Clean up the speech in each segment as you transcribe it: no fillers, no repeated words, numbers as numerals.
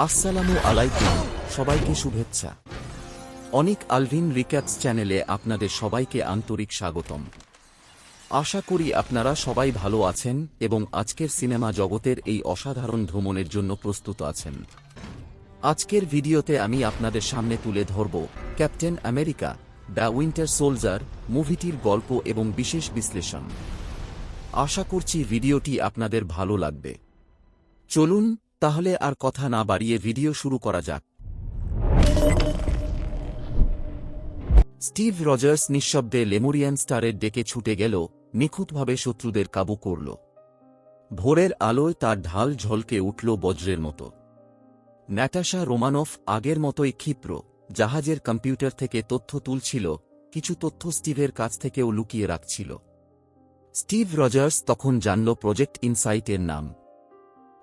আসসালামু আলাইকুম, সবাইকে শুভেচ্ছা। অনিক আলভিন রিক্যাপস চ্যানেলে আপনাদের সবাইকে আন্তরিক স্বাগতম। আশা করি আপনারা সবাই ভালো আছেন এবং আজকের সিনেমা জগতের এই অসাধারণ ভ্রমণের জন্য প্রস্তুত আছেন। আজকের ভিডিওতে আমি আপনাদের সামনে তুলে ধরব Captain America the Winter Soldier মুভিটির গল্প এবং বিশেষ বিশ্লেষণ। আশা করছি ভিডিওটি আপনাদের ভালো লাগবে। চলুন তাহলে আর কথা না বাড়িয়ে ভিডিও শুরু করা যাক। স্টিভ রজার্স নিঃশব্দে লেমুরিয়ান স্টারের ডেকে ছুটে গেল, নিখুঁতভাবে শত্রুদের কাবু করল। ভোরের আলোয় তার ঢাল ঝলকে উঠল বজ্রের মতো। ন্যাটাশা রোমানফ আগের মতোই ক্ষিপ্র, জাহাজের কম্পিউটার থেকে তথ্য তুলছিল, কিছু তথ্য স্টিভের কাছ থেকেও লুকিয়ে রাখছিল। স্টিভ রজার্স তখন জানল প্রজেক্ট ইনসাইটের নাম।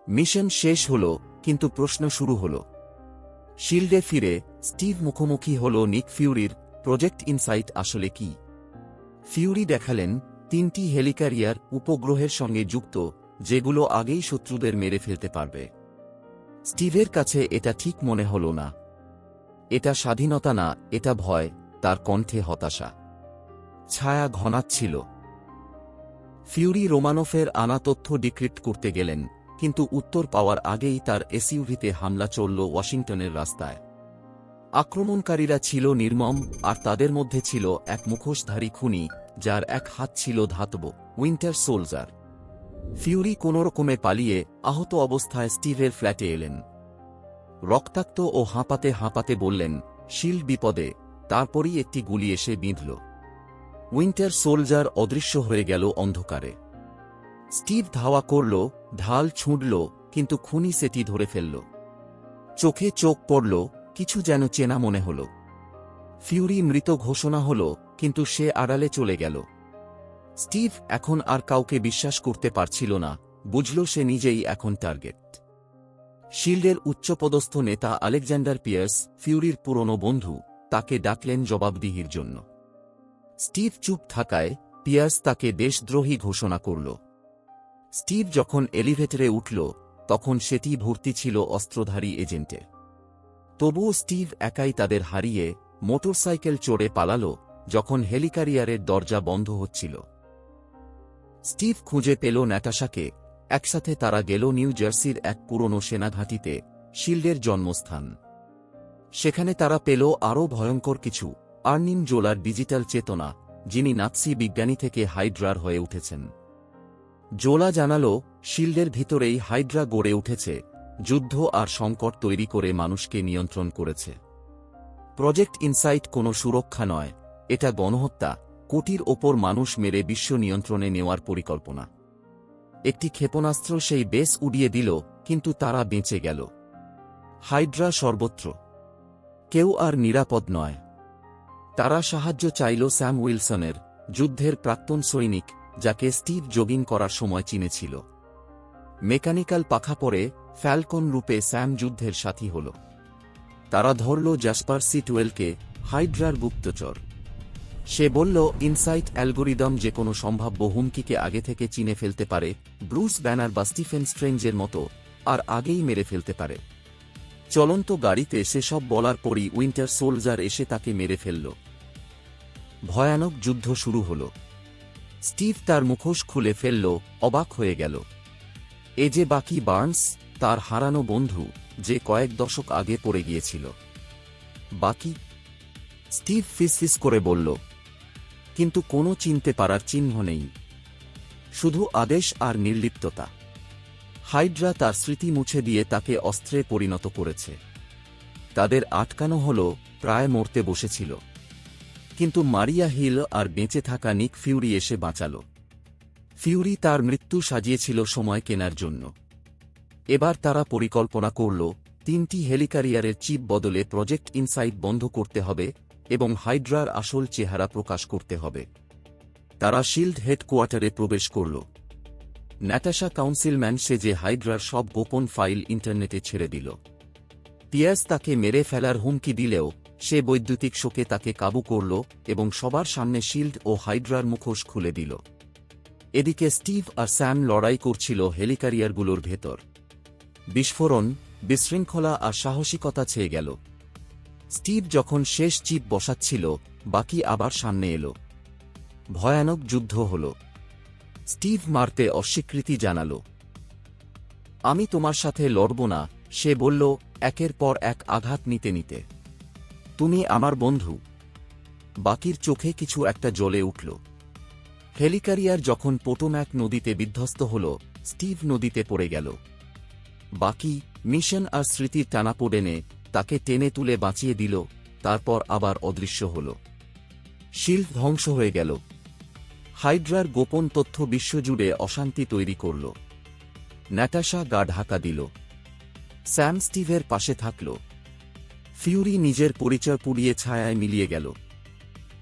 মিশন শেষ হল, কিন্তু প্রশ্ন শুরু হল। শিল্ডে ফিরে স্টিভ মুখোমুখি হল নিক ফিউরির। প্রজেক্ট ইনসাইট আসলে কি? ফিউরি দেখালেন 3টি হেলিক্যারিয়ার উপগ্রহের সঙ্গে যুক্ত, যেগুলো আগেই শত্রুদের মেরে ফেলতে পারবে। স্টিভের কাছে এটা ঠিক মনে হল না। এটা স্বাধীনতা না, এটা ভয়। তার কণ্ঠে হতাশা, ছায়া ঘনাচ্ছিল। ফিউরি রোমানফের আনা তথ্য ডিক্রিপ্ট করতে গেলেন, কিন্তু উত্তর পাওয়ার আগেই তার এসইউভিতে হামলা চলল ওয়াশিংটনের রাস্তায়। আক্রমণকারীরা ছিল নির্মম, আর তাদের মধ্যে ছিল এক মুখোশধারী খুনি, যার এক হাত ছিল ধাতব। Winter soldier. ফিউরি কোনোরকমে পালিয়ে আহত অবস্থায় স্টিভের ফ্ল্যাটে এলেন। রক্তাক্ত ও হাঁপাতে হাঁপাতে বললেন, শিল্ড বিপদে। তারপরই একটি গুলি এসে বিঁধল। উইন্টার সোলজার অদৃশ্য হয়ে গেল অন্ধকারে। স্টিভ ধাওয়া করল, ঢাল ছুঁড়ল, কিন্তু খুনি সেটি ধরে ফেলল। চোখে চোখ পড়ল, কিছু যেন চেনা মনে হল। ফিউরি মৃত ঘোষণা হল, কিন্তু সে আড়ালে চলে গেল। স্টিভ এখন আর কাউকে বিশ্বাস করতে পারছিল না, বুঝল সে নিজেই এখন টার্গেট। শিল্ডের উচ্চপদস্থ নেতা আলেকজান্ডার পিয়ার্স, ফিউরির পুরনো বন্ধু, তাকে ডাকলেন জবাবদিহির জন্য। স্টিভ চুপ থাকায় পিয়ার্স তাকে দেশদ্রোহী ঘোষণা করল। স্টিভ যখন এলিভেটরে উঠল, তখন সেটি ভর্তি ছিল অস্ত্রধারী এজেন্টে। তবুও স্টিভ একাই তাদের হারিয়ে মোটরসাইকেল চড়ে পালাল, যখন হেলিক্যারিয়ারের দরজা বন্ধ হচ্ছিল। স্টিভ খুঁজে পেল ন্যাটাশাকে। একসাথে তারা গেল নিউ জার্সির এক পুরনো সেনাঘাঁটিতে, শিল্ডের জন্মস্থান। সেখানে তারা পেল আরও ভয়ঙ্কর কিছু, আর্নিন জোলার ডিজিটাল চেতনা, যিনি নাৎসি বিজ্ঞানী থেকে হাইড্রার হয়ে উঠেছেন। জোলা জানাল, শিল্ডের ভিতরেই হাইড্রা গড়ে উঠেছে, যুদ্ধ আর সংকট তৈরি করে মানুষকে নিয়ন্ত্রণ করেছে। প্রজেক্ট ইনসাইট কোনো সুরক্ষা নয়, এটা গণহত্যা, কোটির ওপর মানুষ মেরে বিশ্ব নিয়ন্ত্রণে নেওয়ার পরিকল্পনা। একটি ক্ষেপণাস্ত্র সেই বেস উড়িয়ে দিল, কিন্তু তারা বেঁচে গেল। হাইড্রা সর্বত্র, কেউ আর নিরাপদ নয়। তারা সাহায্য চাইল স্যাম উইলসনের, যুদ্ধের প্রাক্তন সৈনিক, যাকে স্টিভ জগিং করার সময় চিনেছিল। মেকানিক্যাল পাখা পরে ফ্যালকন রূপে স্যাম যুদ্ধের সাথী হল। তারা ধরল জাসপার সি-12কে, হাইড্রার গুপ্তচর। সে বলল, ইনসাইট অ্যালগোরিদম যে কোনো সম্ভাব্য হুমকিকে আগে থেকে চিনে ফেলতে পারে, ব্রুস ব্যানার বা স্টিফেন স্ট্রেঞ্জের মতো, আর আগেই মেরে ফেলতে পারে। চলন্ত গাড়িতে সেসব বলার পরই উইন্টার সোলজার এসে তাকে মেরে ফেলল। ভয়ানক যুদ্ধ শুরু হল। স্টিভ তার মুখোশ খুলে ফেলল, অবাক হয়ে গেল। এ যে বাকি বার্নস, তার হারানো বন্ধু, যে কয়েক দশক আগে পড়ে গিয়েছিল। বাকি? স্টিভ ফিসফিস করে বলল, কিন্তু কোনো চিনতে পারার চিহ্ন নেই, শুধু আদেশ আর নির্লিপ্ততা। হাইড্রা তার স্মৃতি মুছে দিয়ে তাকে অস্ত্রে পরিণত করেছে। তাদের আটকানো হল, প্রায় মরতে বসেছিল, কিন্তু মারিয়া হিল আর বেঁচে থাকা নিক ফিউরি এসে বাঁচাল। ফিউরি তার মৃত্যু সাজিয়েছিল সময় কেনার জন্য। এবার তারা পরিকল্পনা করল, 3টি হেলিক্যারিয়ারের চিপ বদলে প্রজেক্ট ইনসাইট বন্ধ করতে হবে এবং হাইড্রার আসল চেহারা প্রকাশ করতে হবে। তারা শিল্ড হেডকোয়ার্টারে প্রবেশ করল। ন্যাটাশা কাউন্সিলম্যান সেজে হাইড্রার সব গোপন ফাইল ইন্টারনেটে ছেড়ে দিল। পিয়ার্স তাকে মেরে ফেলার হুমকি দিলেও সে বৈদ্যুতিক শোকে তাকে কাবু করল এবং সবার সামনে শিল্ড ও হাইড্রার মুখোশ খুলে দিল। এদিকে স্টিভ আর স্যাম লড়াই করছিল হেলিক্যারিয়ারগুলোর ভেতর। বিস্ফোরণ, বিশৃঙ্খলা আর সাহসিকতা ছেয়ে গেল। স্টিভ যখন শেষ চিপ বসাচ্ছিল, বাকি আবার সামনে এল। ভয়ানক যুদ্ধ হল। স্টিভ মারতে অস্বীকৃতি জানাল। আমি তোমার সাথে লড়ব না, সে বলল, একের পর এক আঘাত নিতে নিতে। তুমি আমার বন্ধু। বাকির চোখে কিছু একটা জ্বলে উঠল। হেলিক্যারিয়ার যখন পোটোম্যাক নদীতে বিধ্বস্ত হল, স্টিভ নদীতে পড়ে গেল। বাকি মিশন আর স্মৃতির টানাপোড়েনে তাকে টেনে তুলে বাঁচিয়ে দিল, তারপর আবার অদৃশ্য হল। শিল্ড ধ্বংস হয়ে গেল। হাইড্রার গোপন তথ্য বিশ্বজুড়ে অশান্তি তৈরি করল। ন্যাটাশা গা ঢাকা দিল। স্যাম স্টিভের পাশে থাকল। ফিউরি নিজের পরিচয় পুড়িয়ে ছায়ায় মিলিয়ে গেল।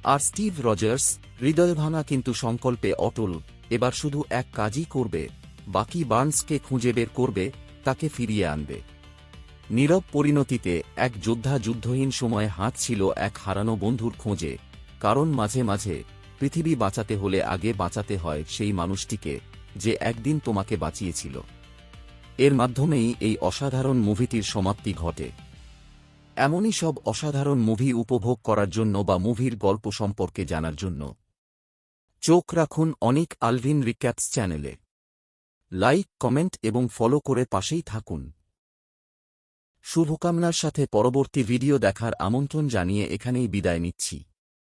আর স্টিভ রজার্স, হৃদয়ভাঙা কিন্তু সংকল্পে অটল, এবার শুধু এক কাজই করবে, বাকি বার্নসকে খুঁজে বের করবে, তাকে ফিরিয়ে আনবে। নীরব পরিণতিতে এক যোদ্ধা যুদ্ধহীন সময়ে হাঁটছিল এক হারানো বন্ধুর খোঁজে, কারণ মাঝে মাঝে পৃথিবী বাঁচাতে হলে আগে বাঁচাতে হয় সেই মানুষটিকে, যে একদিন তোমাকে বাঁচিয়েছিল। এর মাধ্যমেই এই অসাধারণ মুভিটির সমাপ্তি ঘটে। এমনই সব অসাধারণ মুভি উপভোগ করার জন্য বা মুভির গল্প সম্পর্কে জানার জন্য চোখ রাখুন অনিক আলভিন রিক্যাপস চ্যানেলে। লাইক, কমেন্ট এবং ফলো করে পাশেই থাকুন। শুভকামনার সাথে পরবর্তী ভিডিও দেখার আমন্ত্রণ জানিয়ে এখানেই বিদায় নিচ্ছি।